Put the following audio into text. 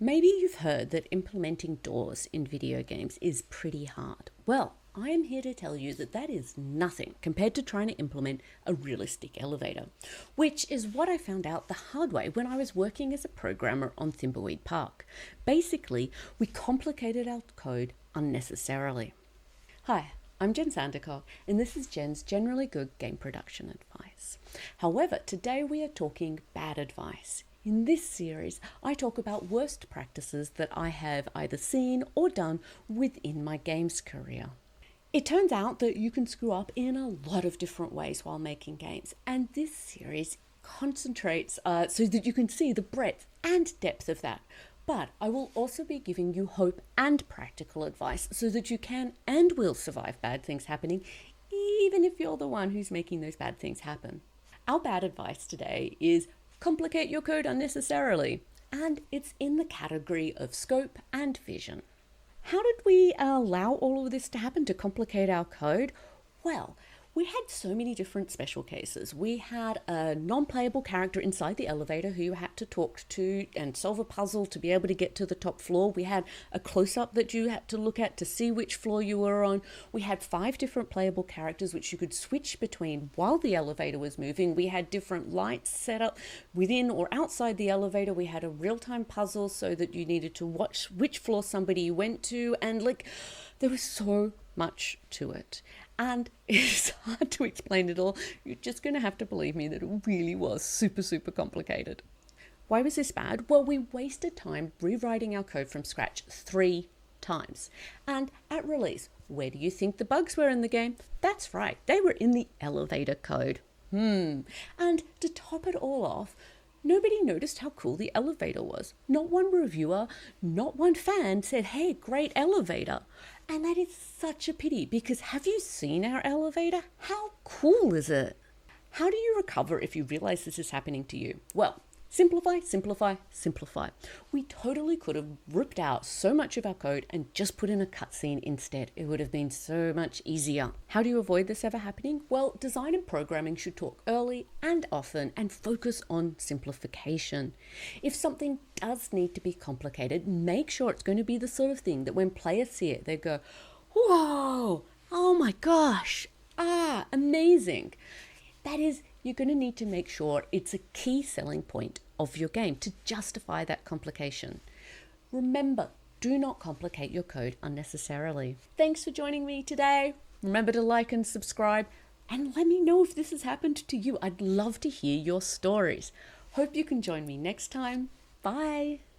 Maybe you've heard that implementing doors in video games is pretty hard. Well, I am here to tell you that that is nothing compared to trying to implement a realistic elevator, which is what I found out the hard way when I was working as a programmer on Thimbleweed Park. Basically, we complicated our code unnecessarily. Hi, I'm Jenn Sandercock, and this is Jenn's Generally Good Game Production Advice. However, today we are talking bad advice. In this series, I talk about worst practices that I have either seen or done within my games career. It turns out that you can screw up in a lot of different ways while making games, and this series concentrates so that you can see the breadth and depth of that. But I will also be giving you hope and practical advice so that you can and will survive bad things happening, even if you're the one who's making those bad things happen. Our bad advice today is complicate your code unnecessarily, and it's in the category of scope and vision. How did we allow all of this to happen, to complicate our code? Well, we had so many different special cases. We had a non-playable character inside the elevator who you had to talk to and solve a puzzle to be able to get to the top floor. We had a close-up that you had to look at to see which floor you were on. We had 5 different playable characters which you could switch between while the elevator was moving. We had different lights set up within or outside the elevator. We had a real-time puzzle so that you needed to watch which floor somebody went to, and there was so much to it. And it's hard to explain it all. You're just going to have to believe me that it really was super, super complicated. Why was this bad? Well, we wasted time rewriting our code from scratch 3 times. And at release, where do you think the bugs were in the game? That's right, they were in the elevator code. And to top it all off, nobody noticed how cool the elevator was. Not one reviewer, not one fan said, hey, great elevator. And that is such a pity, because have you seen our elevator? How cool is it? How do you recover if you realize this is happening to you? Well, simplify, simplify, simplify. We totally could have ripped out so much of our code and just put in a cutscene instead. It would have been so much easier. How do you avoid this ever happening? Well, design and programming should talk early and often and focus on simplification. If something does need to be complicated, make sure it's going to be the sort of thing that when players see it, they go, whoa, oh my gosh, amazing. That is, you're going to need to make sure it's a key selling point of your game to justify that complication. Remember, do not complicate your code unnecessarily. Thanks for joining me today. Remember to like and subscribe, and let me know if this has happened to you. I'd love to hear your stories. Hope you can join me next time. Bye.